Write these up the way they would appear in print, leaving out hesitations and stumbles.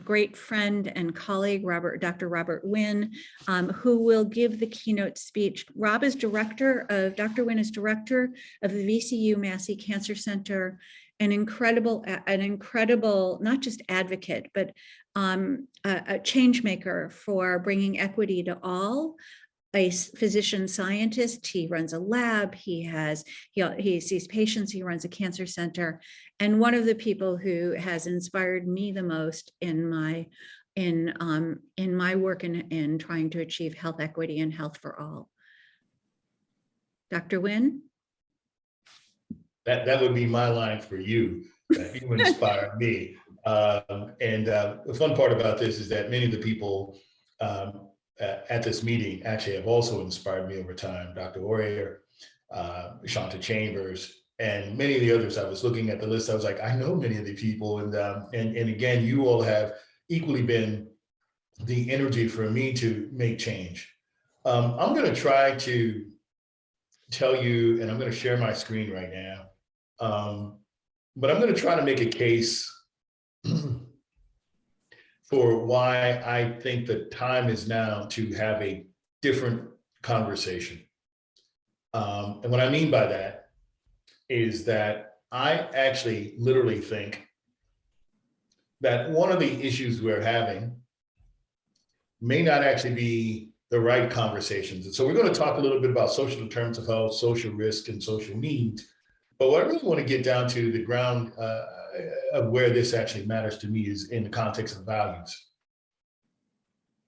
great friend and colleague, Dr. Robert Winn, who will give the keynote speech. Dr. Winn is director of the VCU Massey Cancer Center, an incredible, not just advocate, but a change maker for bringing equity to all. A physician scientist, he runs a lab, he sees patients, he runs a cancer center, and one of the people who has inspired me the most in my work in trying to achieve health equity and health for all. Dr. Winn? That would be my line for you. That you inspired me. The fun part about this is that many of the people at this meeting actually have also inspired me over time. Dr. Oyer, Shanta Chambers, and many of the others. I was looking at the list. I was like, I know many of the people, and again, you all have equally been the energy for me to make change. I'm going to try to tell you, and I'm going to share my screen right now, but I'm going to try to make a case for why I think the time is now to have a different conversation. And what I mean by that is that I actually literally think that one of the issues we're having may not actually be the right conversations. And so we're going to talk a little bit about social determinants of health, social risk, and social needs. But what I really want to get down to the ground of where this actually matters to me is in the context of values.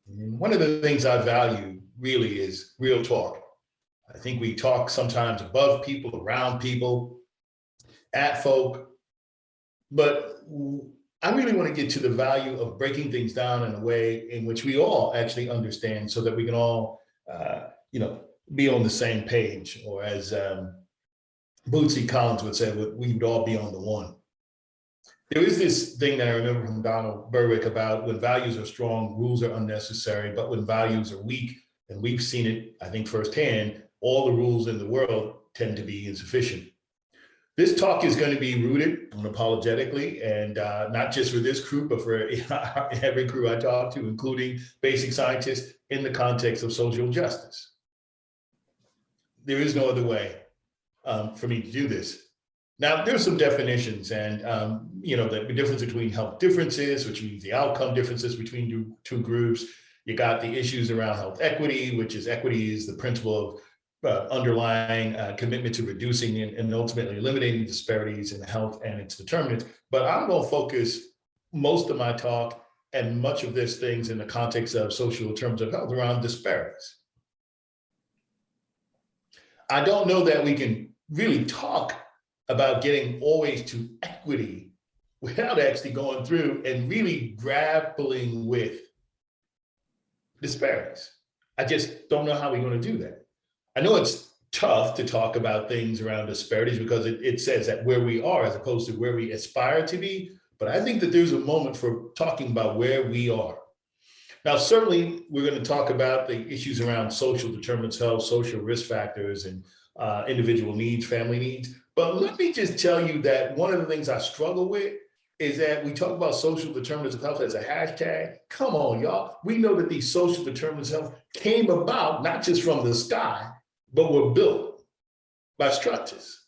And one of the things I value really is real talk. I think we talk sometimes above people, around people, at folk, but I really want to get to the value of breaking things down in a way in which we all actually understand, so that we can all, be on the same page, or as Bootsy Collins would say, we would all be on the one. There is this thing that I remember from Donald Berwick about when values are strong, rules are unnecessary, but when values are weak, and we've seen it, I think, firsthand, all the rules in the world tend to be insufficient. This talk is going to be rooted unapologetically, and not just for this crew, but for every crew I talk to, including basic scientists, in the context of social justice. There is no other way for me to do this. Now, there's some definitions, and the difference between health differences, which means the outcome differences between two groups. You got the issues around health equity, which is equity is the principle of underlying commitment to reducing and ultimately eliminating disparities in health and its determinants. But I'm going to focus most of my talk and much of this things in the context of social determinants of health around disparities. I don't know that we can really talk about getting always to equity without actually going through and really grappling with disparities. I just don't know how we're going to do that. I know it's tough to talk about things around disparities because it says that where we are as opposed to where we aspire to be, but I think that there's a moment for talking about where we are. Now, certainly we're going to talk about the issues around social determinants of health, social risk factors, and individual needs, family needs. But let me just tell you that one of the things I struggle with is that we talk about social determinants of health as a hashtag. Come on, y'all. We know that these social determinants of health came about not just from the sky, but were built by structures.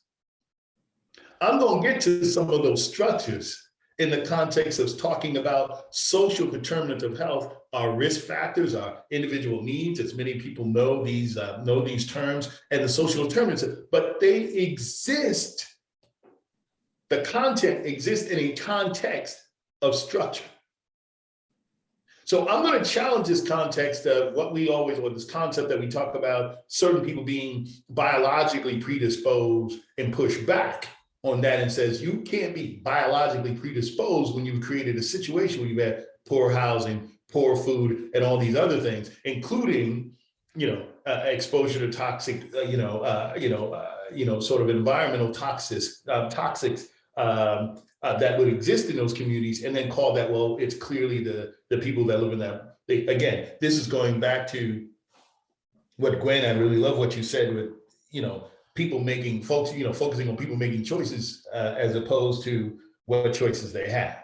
I'm going to get to some of those structures in the context of talking about social determinants of health, our risk factors, our individual needs, as many people know these terms, and the social determinants, but they exist. The content exists in a context of structure. So I'm going to challenge this context of what we always, or this concept that we talk about, certain people being biologically predisposed, and push back on that and says, you can't be biologically predisposed when you've created a situation where you've had poor housing, poor food, and all these other things, including, exposure to toxic, sort of environmental toxics that would exist in those communities, and then call that, well, it's clearly the people that live in that. Again, this is going back to what Gwen, I really love what you said with, people making focusing on people making choices as opposed to what choices they have.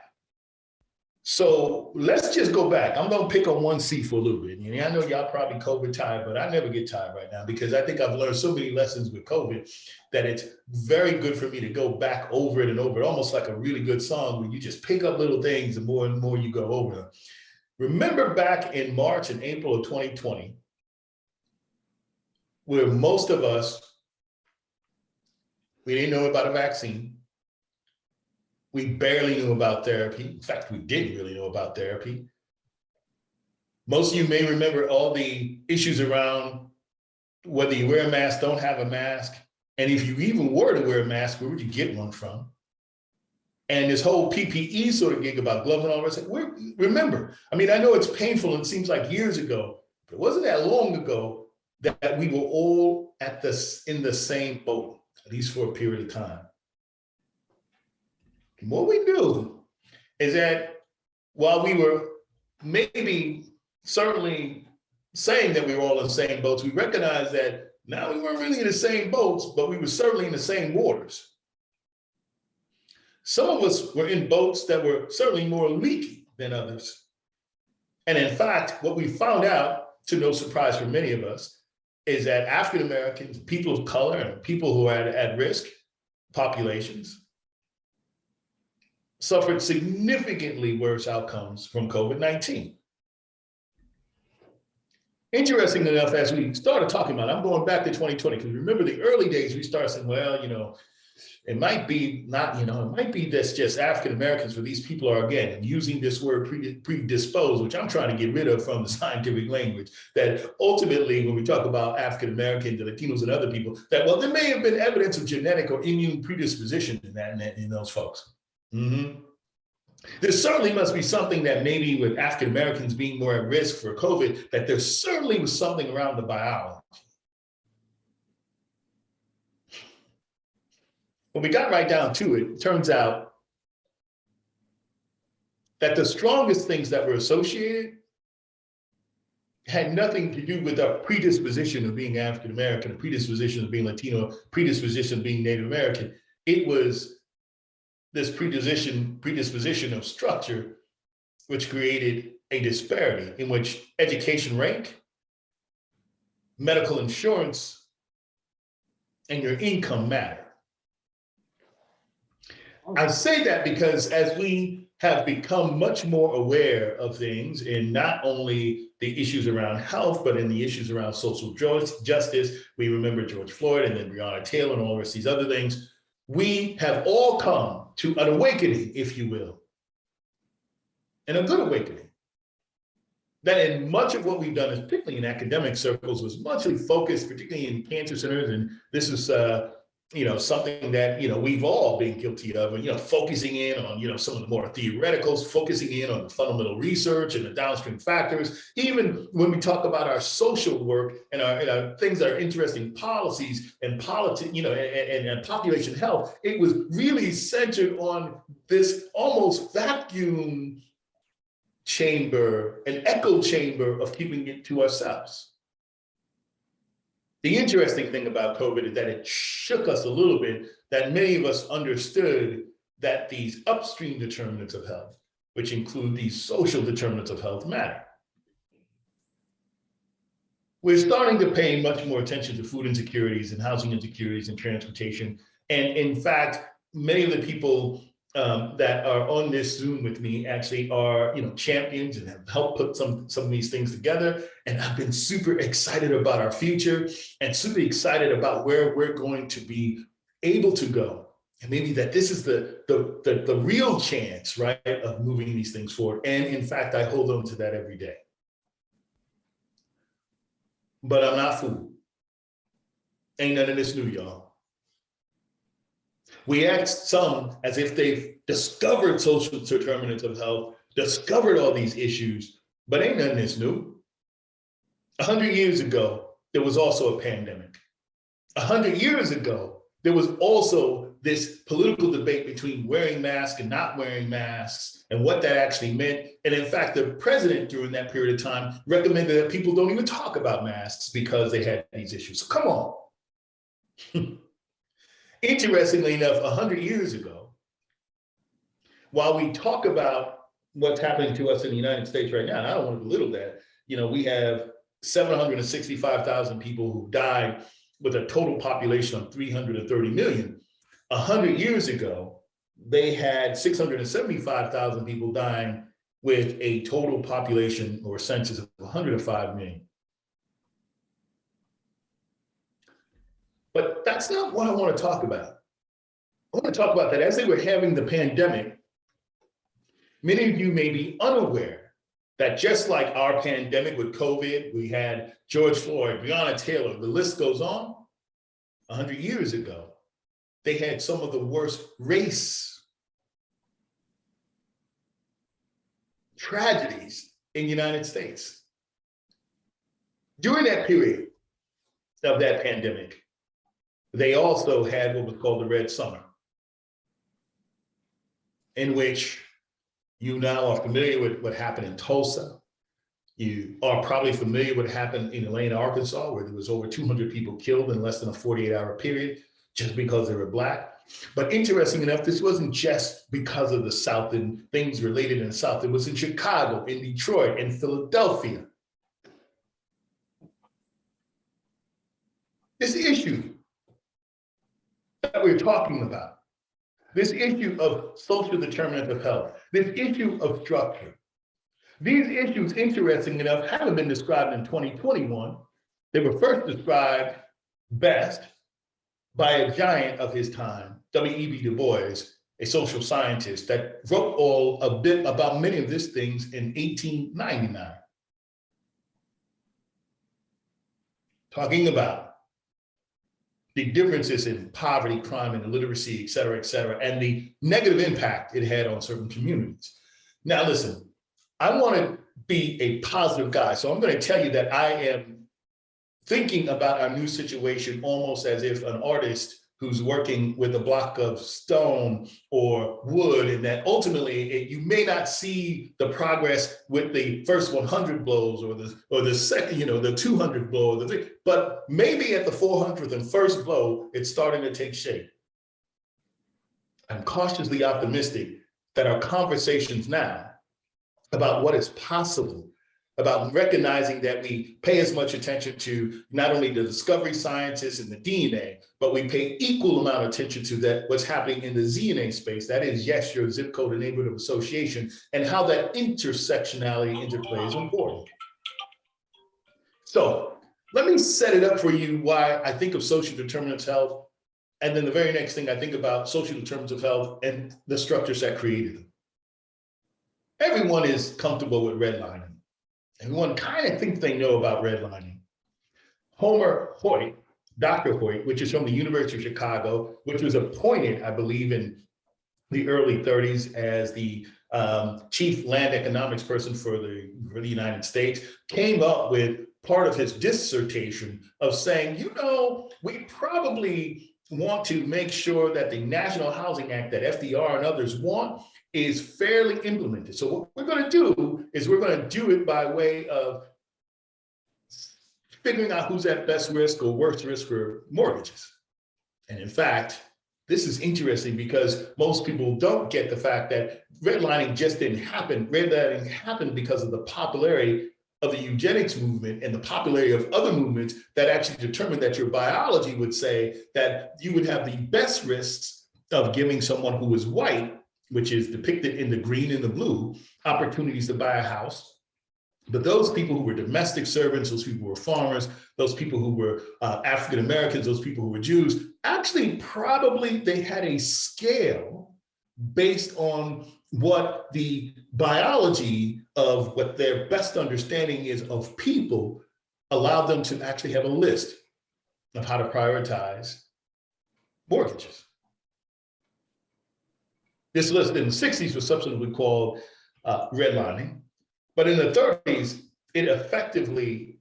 So let's just go back. I'm gonna pick on one seat for a little bit. And I know y'all probably COVID tired, but I never get tired right now because I think I've learned so many lessons with COVID that it's very good for me to go back over it and over it, almost like a really good song where you just pick up little things and more you go over them. Remember back in March and April of 2020, where most of us, we didn't know about a vaccine. We barely knew about therapy. In fact, we didn't really know about therapy. Most of you may remember all the issues around whether you wear a mask, don't have a mask. And if you even were to wear a mask, where would you get one from? And this whole PPE sort of gig about glove and all that. Remember, I mean, I know it's painful and it seems like years ago, but it wasn't that long ago that we were all in the same boat, at least for a period of time. And what we knew is that while we were certainly saying that we were all in the same boats, we recognized that now we weren't really in the same boats, but we were certainly in the same waters. Some of us were in boats that were certainly more leaky than others. And in fact, what we found out, to no surprise for many of us, is that African Americans, people of color, and people who are at risk populations suffered significantly worse outcomes from COVID-19. Interesting enough, as we started talking about, I'm going back to 2020, because remember the early days, we started saying, well, it might be it might be that's just African Americans, but these people are, again, using this word predisposed, which I'm trying to get rid of from the scientific language, that ultimately, when we talk about African Americans, the Latinos and other people, that, well, there may have been evidence of genetic or immune predisposition in those folks. Mm-hmm. There certainly must be something that maybe with African Americans being more at risk for COVID, that there certainly was something around the biology. When we got right down to it, it turns out that the strongest things that were associated had nothing to do with our predisposition of being African American, a predisposition of being Latino, predisposition of being Native American. It was this predisposition of structure, which created a disparity in which education rank, medical insurance, and your income matter. I say that because as we have become much more aware of things in not only the issues around health, but in the issues around social justice, we remember George Floyd and then Breonna Taylor and all the rest of these other things. We have all come to an awakening, if you will, and a good awakening, that in much of what we've done, particularly in academic circles, was muchly focused, particularly in cancer centers, and this is something that we've all been guilty of, and focusing in on some of the more theoreticals, focusing in on the fundamental research and the downstream factors. Even when we talk about our social work and our things that are interesting, policies and politics, and population health, it was really centered on this almost vacuum chamber, an echo chamber of keeping it to ourselves. The interesting thing about COVID is that it shook us a little bit, that many of us understood that these upstream determinants of health, which include these social determinants of health, matter. We're starting to pay much more attention to food insecurities and housing insecurities and transportation. And in fact, many of the people that are on this Zoom with me actually are, champions and have helped put some of these things together. And I've been super excited about our future and super excited about where we're going to be able to go. And maybe that this is the real chance, right, of moving these things forward. And in fact, I hold on to that every day. But I'm not fooled. Ain't none of this new, y'all. We act some as if they've discovered social determinants of health, discovered all these issues, but ain't none of this new. 100 years ago, there was also a pandemic. 100 years ago, there was also this political debate between wearing masks and not wearing masks and what that actually meant. And in fact, the president during that period of time recommended that people don't even talk about masks because they had these issues. So come on. Interestingly enough, 100 years ago, while we talk about what's happening to us in the United States right now, and I don't want to belittle that, we have 765,000 people who died with a total population of 330 million. 100 years ago, they had 675,000 people dying with a total population or census of 105 million. But that's not what I want to talk about. I want to talk about that as they were having the pandemic, many of you may be unaware that just like our pandemic with COVID, we had George Floyd, Breonna Taylor, the list goes on. 100 years ago, they had some of the worst race tragedies in the United States. During that period of that pandemic, they also had what was called the Red Summer, in which you now are familiar with what happened in Tulsa. You are probably familiar with what happened in Elaine, Arkansas, where there was over 200 people killed in less than a 48-hour period just because they were Black. But interesting enough, this wasn't just because of the South and things related in the South. It was in Chicago, in Detroit, in Philadelphia. This issue that we're talking about, this issue of social determinants of health, this issue of structure, these issues, interesting enough, haven't been described in 2021. They were first described best by a giant of his time, W.E.B. Du Bois, a social scientist that wrote a bit about many of these things in 1899. Talking about the differences in poverty, crime, and illiteracy, et cetera, and the negative impact it had on certain communities. Now, listen, I want to be a positive guy, so I'm going to tell you that I am thinking about our new situation almost as if an artist who's working with a block of stone or wood, and that ultimately you may not see the progress with the first 100 blows or the second, the 200 blow, but maybe at the 400th and first blow, it's starting to take shape. I'm cautiously optimistic that our conversations now about what is possible, about recognizing that we pay as much attention to not only the discovery sciences and the DNA, but we pay equal amount of attention to that what's happening in the ZNA space, that is, yes, your zip code and neighborhood of association, and how that intersectionality interplay is important. So let me set it up for you why I think of social determinants of health, and then the very next thing I think about social determinants of health and the structures that created them. Everyone is comfortable with redlining. Everyone kind of thinks they know about redlining. Homer Hoyt, Dr. Hoyt, which is from the University of Chicago, which was appointed, I believe, in the early 30s as the chief land economics person for the United States, came up with part of his dissertation of saying, we probably want to make sure that the National Housing Act that FDR and others want is fairly implemented. So what we're going to do is we're going to do it by way of figuring out who's at best risk or worst risk for mortgages. And in fact, this is interesting because most people don't get the fact that redlining just didn't happen. Redlining happened because of the popularity of the eugenics movement and the popularity of other movements that actually determined that your biology would say that you would have the best risks of giving someone who is white, which is depicted in the green and the blue, opportunities to buy a house. But those people who were domestic servants, those people who were farmers, those people who were African Americans, those people who were Jews, actually probably they had a scale based on what the biology of what their best understanding is of people allowed them to actually have a list of how to prioritize mortgages. This list in the 60s was subsequently called redlining, but in the 30s, it effectively,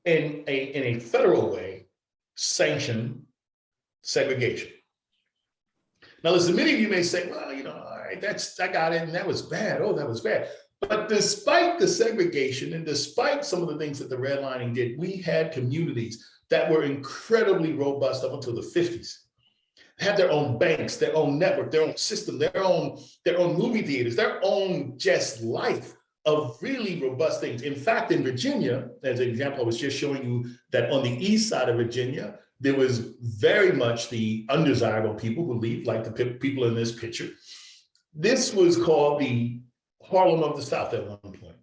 in a federal way, sanctioned segregation. Now, listen, many of you may say, well, all right, I got it, and that was bad. Oh, that was bad. But despite the segregation and despite some of the things that the redlining did, we had communities that were incredibly robust up until the 50s. have their own banks, their own network, their own system, their own movie theaters, their own just life of really robust things. In fact, in Virginia, as an example, I was just showing you that on the east side of Virginia, there was very much the undesirable people who leave, like the people in this picture. This was called the Harlem of the South at one point.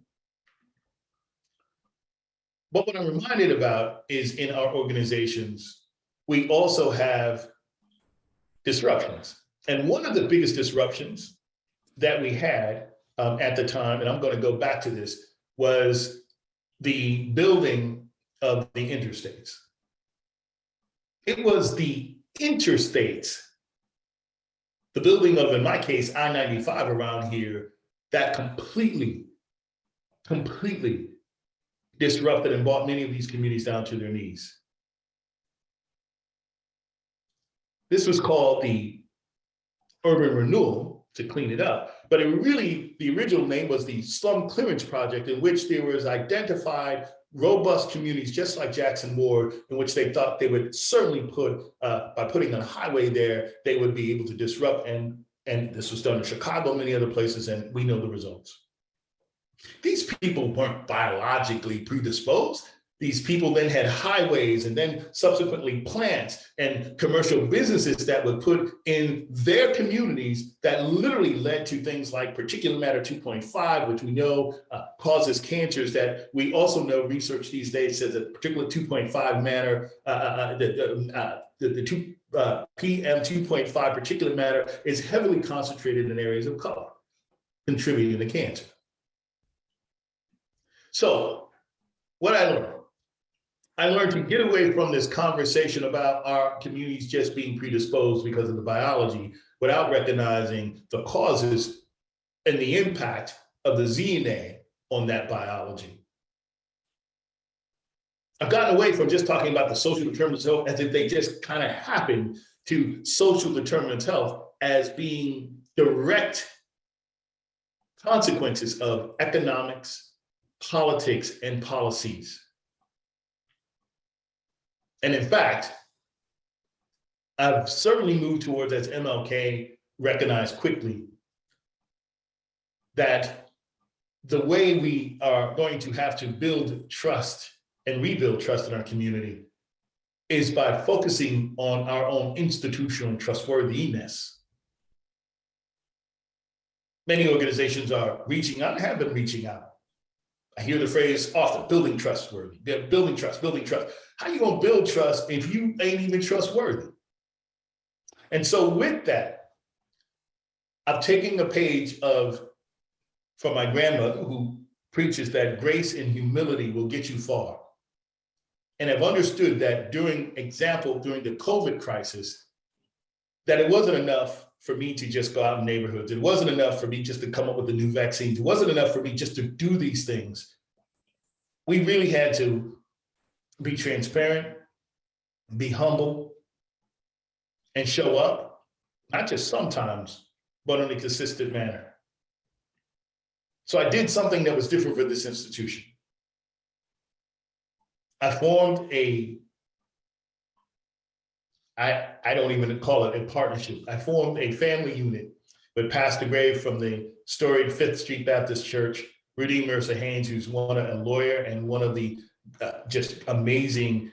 But what I'm reminded about is in our organizations, we also have disruptions. And one of the biggest disruptions that we had at the time, and I'm going to go back to this, was the building of the interstates. It was the interstates, the building of, in my case, I-95 around here, that completely disrupted and brought many of these communities down to their knees. This was called the Urban Renewal, to clean it up, but it really, the original name was the Slum Clearance Project, in which there was identified robust communities just like Jackson Ward, in which they thought they would certainly put, by putting a highway there, they would be able to disrupt, and this was done in Chicago, many other places, and we know the results. These people weren't biologically predisposed. These people then had highways and then subsequently plants and commercial businesses that would put in their communities that literally led to things like particulate matter 2.5, which we know causes cancers, that we also know research these days says that particulate 2.5 matter, the PM 2.5 particulate matter is heavily concentrated in areas of color, contributing to cancer. So what I learned to get away from this conversation about our communities just being predisposed because of the biology without recognizing the causes and the impact of the DNA on that biology. I've gotten away from just talking about the social determinants of health as if they just kind of happen to social determinants of health as being direct consequences of economics, politics, and policies. And in fact, I've certainly moved towards, as MLK recognized quickly, that the way we are going to have to build trust and rebuild trust in our community is by focusing on our own institutional trustworthiness. Many organizations are reaching out, have been reaching out. I hear the phrase often, building trustworthy, building trust, building trust. How you gonna build trust if you ain't even trustworthy? And so with that, I'm taking a page from my grandmother, who preaches that grace and humility will get you far. And I've understood that during the COVID crisis, that it wasn't enough for me to just go out in neighborhoods. It wasn't enough for me just to come up with the new vaccines. It wasn't enough for me just to do these things. We really had to be transparent, be humble, and show up, not just sometimes, but in a consistent manner. So I did something that was different for this institution. I formed I don't even call it a partnership. I formed a family unit with Pastor Gray from the storied 5th Street Baptist Church, Rudy Mercer Haynes, who's a lawyer and one of the just amazing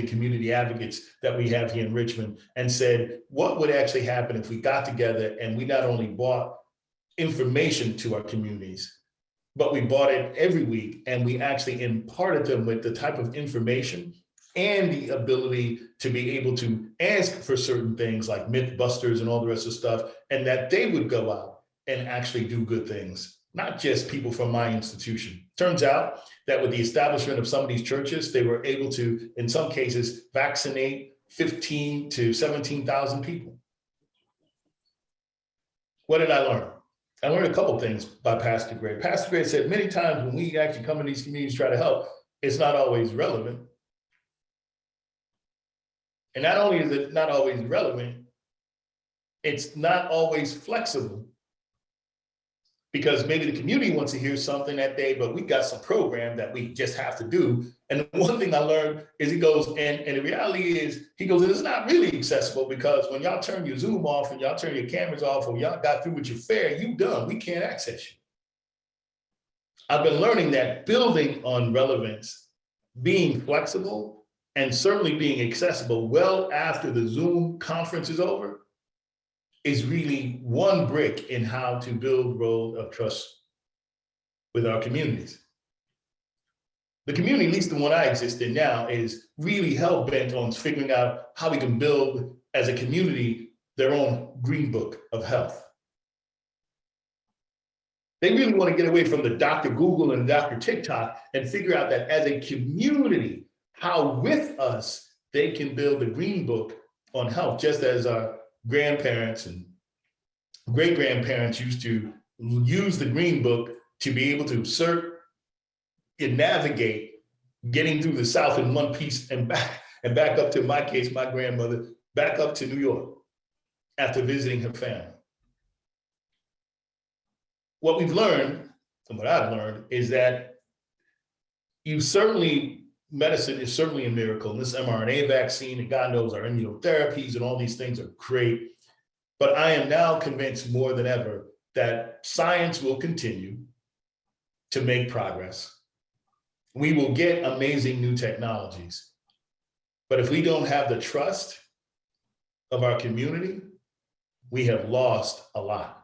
community advocates that we have here in Richmond, and said, what would actually happen if we got together and we not only brought information to our communities, but we bought it every week and we actually imparted them with the type of information and the ability to be able to ask for certain things like Mythbusters and all the rest of the stuff, and that they would go out and actually do good things, not just people from my institution. Turns out that with the establishment of some of these churches, they were able to, in some cases, vaccinate 15 to 17,000 people. What did I learn? I learned a couple things by Pastor Gray. Pastor Gray said many times when we actually come in these communities, try to help, it's not always relevant. And not only is it not always relevant, it's not always flexible. because maybe the community wants to hear something that day, but we got some program that we just have to do. And the one thing I learned is he goes, and the reality is, he goes, it's not really accessible because when y'all turn your Zoom off and y'all turn your cameras off or y'all got through with your fare, you done, we can't access you. I've been learning that building on relevance, being flexible, and certainly being accessible well after the Zoom conference is over is really one brick in how to build road of trust with our communities. The community, at least the one I exist in now, is really hell-bent on figuring out how we can build as a community their own green book of health. They really want to get away from the Dr. Google and Dr. TikTok and figure out that as a community, how with us, they can build a green book on health, just as our grandparents and great-grandparents used to use the green book to be able to search and navigate getting through the South in one piece and back up to, in my case, my grandmother, back up to New York after visiting her family. What we've learned, and what I've learned, is that medicine is certainly a miracle. And this mRNA vaccine, and God knows our immunotherapies and all these things are great. But I am now convinced more than ever that science will continue to make progress. We will get amazing new technologies. But if we don't have the trust of our community, we have lost a lot.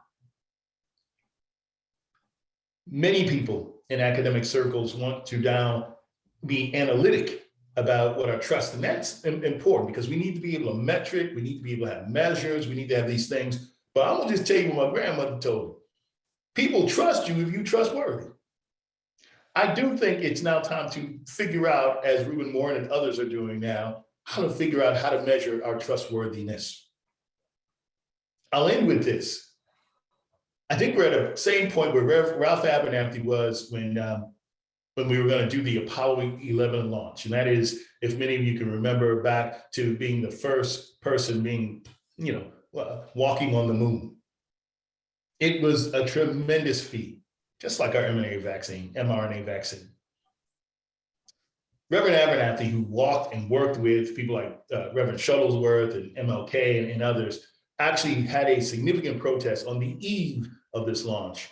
Many people in academic circles want to now be analytic about what our trust, and that's important because we need to be able to metric, we need to be able to have measures, we need to have these things. But I'm gonna just tell you what my grandmother told me. People trust you if you're trustworthy. I do think it's now time to figure out, as Ruben Moore and others are doing now, how to figure out how to measure our trustworthiness. I'll end with this. I think we're at the same point where Ralph Abernathy was when we were going to do the Apollo 11 launch. And that is, if many of you can remember back to being the first person being, walking on the moon. It was a tremendous feat, just like our mRNA vaccine. Reverend Abernathy, who walked and worked with people like Reverend Shuttlesworth and MLK and others, actually had a significant protest on the eve of this launch.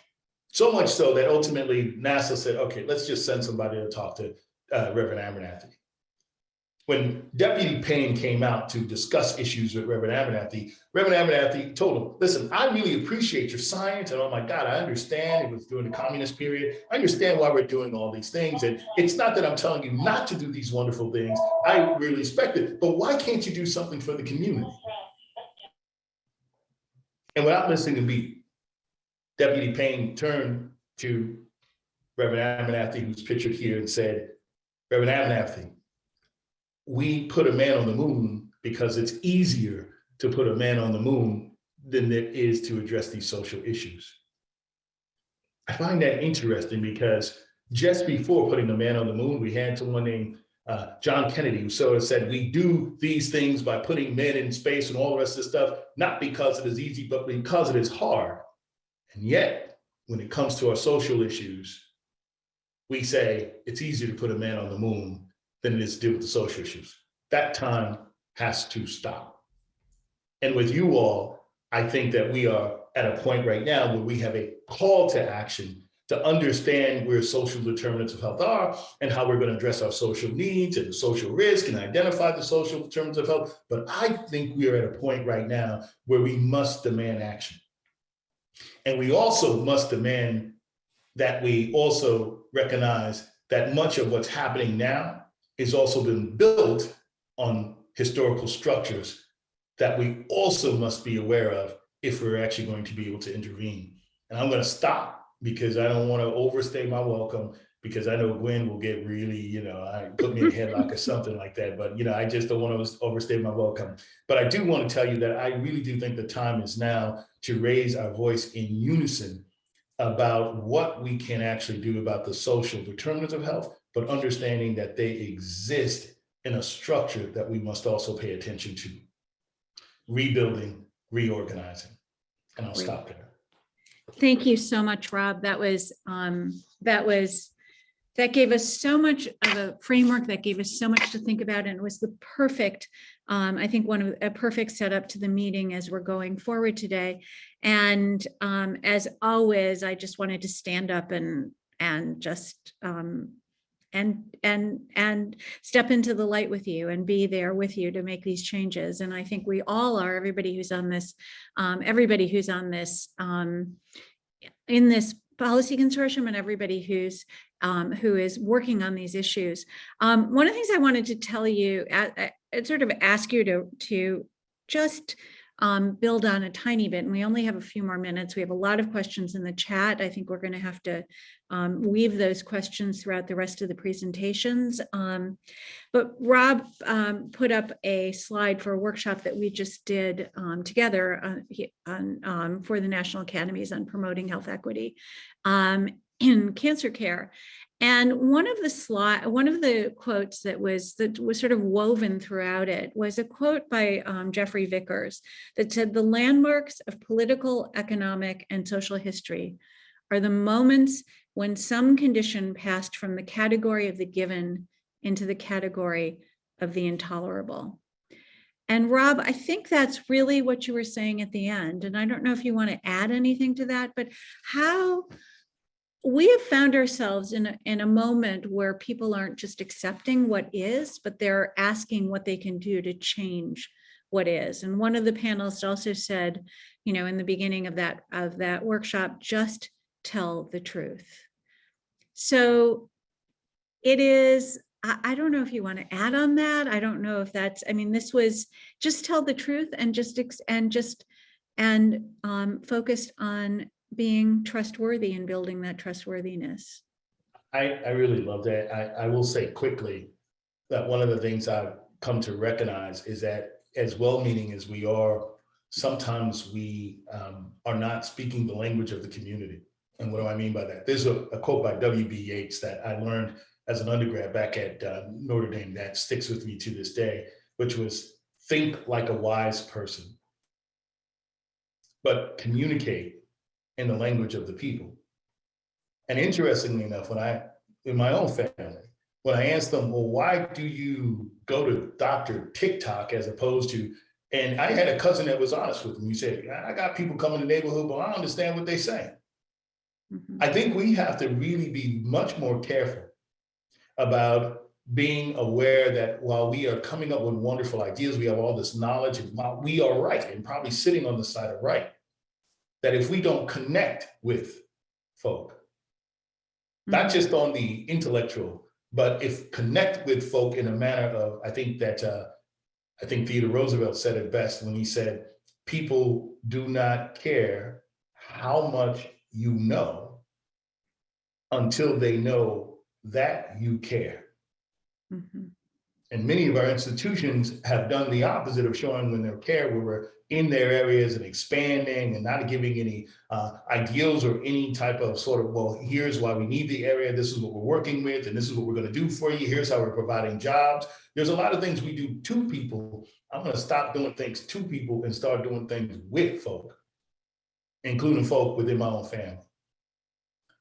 So much so that ultimately NASA said, okay, let's just send somebody to talk to Reverend Abernathy. When Deputy Payne came out to discuss issues with Reverend Abernathy told him, listen, I really appreciate your science, and oh my God, I understand it was during the communist period. I understand why we're doing all these things. And it's not that I'm telling you not to do these wonderful things. I really respect it, but why can't you do something for the community? And without missing a beat, Deputy Payne turned to Reverend Abernathy, who's pictured here, and said, Reverend Abernathy, we put a man on the moon because it's easier to put a man on the moon than it is to address these social issues. I find that interesting because just before putting the man on the moon, we had someone named John Kennedy, who sort of said, we do these things by putting men in space and all the rest of the stuff, not because it is easy, but because it is hard. And yet, when it comes to our social issues, we say it's easier to put a man on the moon than it is to deal with the social issues. That time has to stop. And with you all, I think that we are at a point right now where we have a call to action to understand where social determinants of health are and how we're going to address our social needs and the social risk and identify the social determinants of health. But I think we are at a point right now where we must demand action. And we also must demand that we also recognize that much of what's happening now is also been built on historical structures that we also must be aware of if we're actually going to be able to intervene. And I'm going to stop because I don't want to overstay my welcome, because I know Winn will get really, put me in a headlock or something like that. But, I just don't want to overstay my welcome. But I do want to tell you that I really do think the time is now to raise our voice in unison about what we can actually do about the social determinants of health, but understanding that they exist in a structure that we must also pay attention to. Rebuilding, reorganizing. And I'll stop there. Thank you so much, Rob. That gave us so much of a framework, that gave us so much to think about, and it was the perfect, I think a perfect setup to the meeting as we're going forward today. And as always, I just wanted to stand up and just and step into the light with you and be there with you to make these changes. And I think we all are, everybody who's on this in this policy consortium, and everybody who is working on these issues. One of the things I wanted to tell you, sort of ask you to just build on a tiny bit, and we only have a few more minutes. We have a lot of questions in the chat. I think we're going to have to weave those questions throughout the rest of the presentations. But Rob put up a slide for a workshop that we just did together for the National Academies on Promoting Health Equity in Cancer Care. And one of the quotes that was sort of woven throughout it was a quote by Jeffrey Vickers that said, "The landmarks of political, economic, and social history are the moments when some condition passed from the category of the given into the category of the intolerable." And Rob, I think that's really what you were saying at the end. And I don't know if you want to add anything to that, but how we have found ourselves in a moment where people aren't just accepting what is, but they're asking what they can do to change what is. And one of the panelists also said, in the beginning of that workshop, just tell the truth. So it is, I don't know if you want to add on that. I don't know if that's, this was just tell the truth and focused on being trustworthy and building that trustworthiness. I really love that. I will say quickly that one of the things I've come to recognize is that as well-meaning as we are, sometimes we are not speaking the language of the community. And what do I mean by that? There's a quote by W.B. Yeats that I learned as an undergrad back at Notre Dame that sticks with me to this day, which was, "Think like a wise person, but communicate in the language of the people." And interestingly enough, in my own family, when I asked them, well, why do you go to Dr. TikTok as opposed to, and I had a cousin that was honest with me. He said, "I got people coming to the neighborhood, but I don't understand what they say." Mm-hmm. I think we have to really be much more careful about being aware that while we are coming up with wonderful ideas, we have all this knowledge, and while we are right and probably sitting on the side of right, that if we don't connect with folk, not just on the intellectual, but if connect with folk in a manner of, I think Theodore Roosevelt said it best when he said, "People do not care how much you know until they know that you care." Mm-hmm. And many of our institutions have done the opposite of showing when they care, where we're in their areas and expanding and not giving any ideals or any type of sort of, well, here's why we need the area. This is what we're working with, and this is what we're going to do for you. Here's how we're providing jobs. There's a lot of things we do to people. I'm going to stop doing things to people and start doing things with folk, including folk within my own family.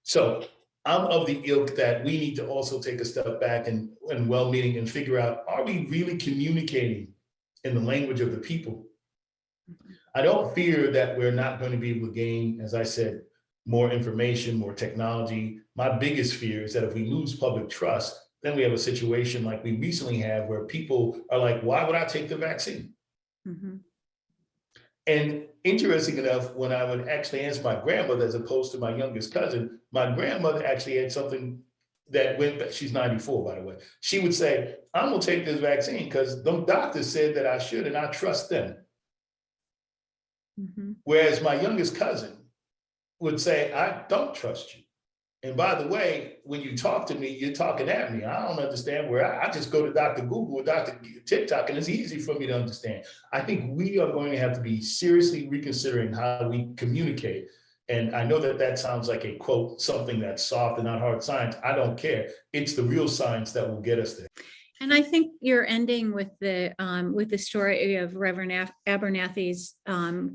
So I'm of the ilk that we need to also take a step back and well-meaning and figure out, are we really communicating in the language of the people? I don't fear that we're not going to be able to gain, as I said, more information, more technology. My biggest fear is that if we lose public trust, then we have a situation like we recently have where people are like, why would I take the vaccine? Mm-hmm. And interesting enough, when I would actually ask my grandmother as opposed to my youngest cousin, my grandmother actually had something that went back. She's 94, by the way. She would say, "I'm gonna take this vaccine because them doctors said that I should, and I trust them." Mm-hmm. Whereas my youngest cousin would say, "I don't trust you. And by the way, when you talk to me, you're talking at me. I don't understand where I just go to Dr. Google or Dr. TikTok, and it's easy for me to understand." I think we are going to have to be seriously reconsidering how we communicate. And I know that sounds like a quote, something that's soft and not hard science. I don't care. It's the real science that will get us there. And I think you're ending with the story of Reverend Abernathy's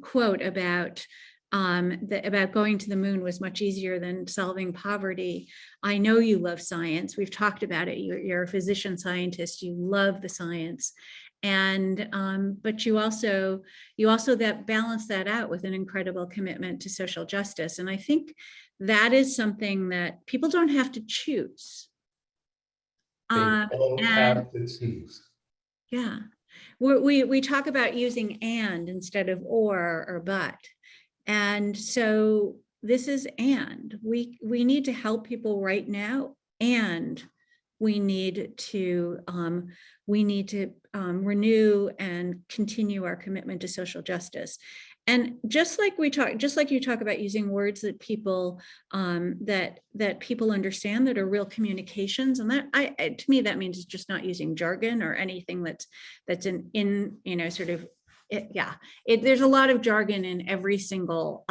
quote about about going to the moon was much easier than solving poverty. I know you love science. We've talked about it. You're a physician scientist. You love the science. And but you also that balance that out with an incredible commitment to social justice. And I think that is something that people don't have to choose. They don't And have to choose. yeah, we talk about using and instead of or but. And so this is and we need to help people right now, and we need to renew and continue our commitment to social justice. And just like you talk about using words that people that people understand, that are real communications, and that to me that means just not using jargon or anything that's in sort of there's a lot of jargon in every single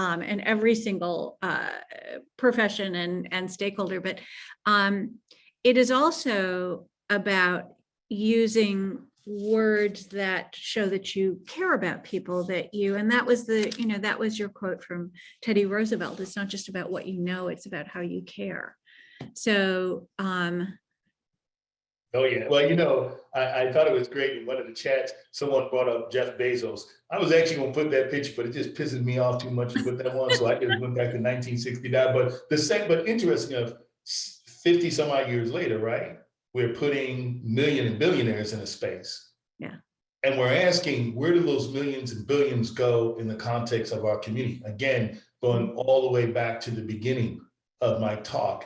profession and stakeholder, but it is also about using words that show that you care about people, and that was your quote from Teddy Roosevelt. It's not just about what you know, it's about how you care. So oh yeah, well, I thought it was great in one of the chats, someone brought up Jeff Bezos. I was actually gonna put that picture, but it just pisses me off too much to put that one, so I just went back to 1969. But interesting enough, 50 some odd years later, right? We're putting million and billionaires in a space. Yeah. And we're asking, where do those millions and billions go in the context of our community? Again, going all the way back to the beginning of my talk,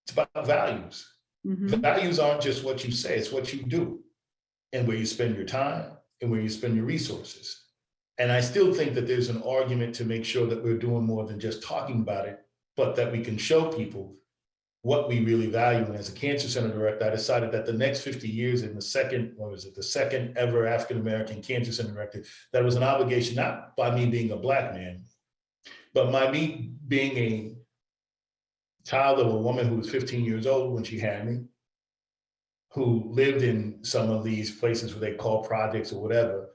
it's about values. Mm-hmm. Values aren't just what you say, it's what you do, and where you spend your time and where you spend your resources. And I still think that there's an argument to make sure that we're doing more than just talking about it, but that we can show people what we really value. And as a cancer center director, I decided that the next 50 years in the second ever African-American cancer center director, that was an obligation, not by me being a Black man, but by me being a child of a woman who was 15 years old when she had me, who lived in some of these places where they call projects or whatever,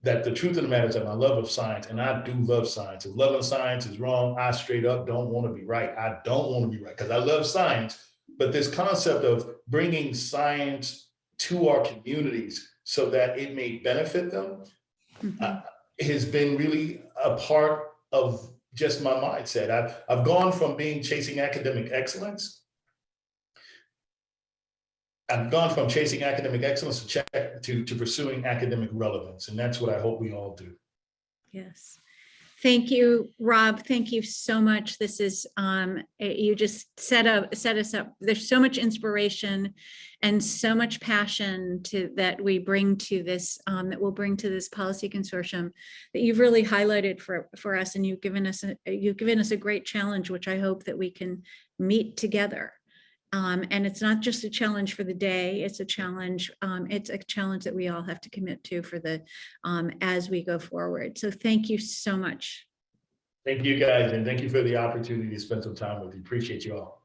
that the truth of the matter is that my love of science, and I do love science. If loving science is wrong, I straight up don't want to be right. I don't want to be right because I love science. But this concept of bringing science to our communities so that it may benefit them has been really a part of just my mindset. I've gone from chasing academic excellence. I've gone from chasing academic excellence to pursuing academic relevance. And that's what I hope we all do. Yes. Thank you, Rob. Thank you so much. This is, you just set us up. There's so much inspiration and so much passion that we bring to this, that we'll bring to this policy consortium that you've really highlighted for us. And you've given us a great challenge, which I hope that we can meet together. And it's not just a challenge for the day, it's a challenge that we all have to commit to for the as we go forward. So thank you so much. Thank you guys, and thank you for the opportunity to spend some time with you. Appreciate you all.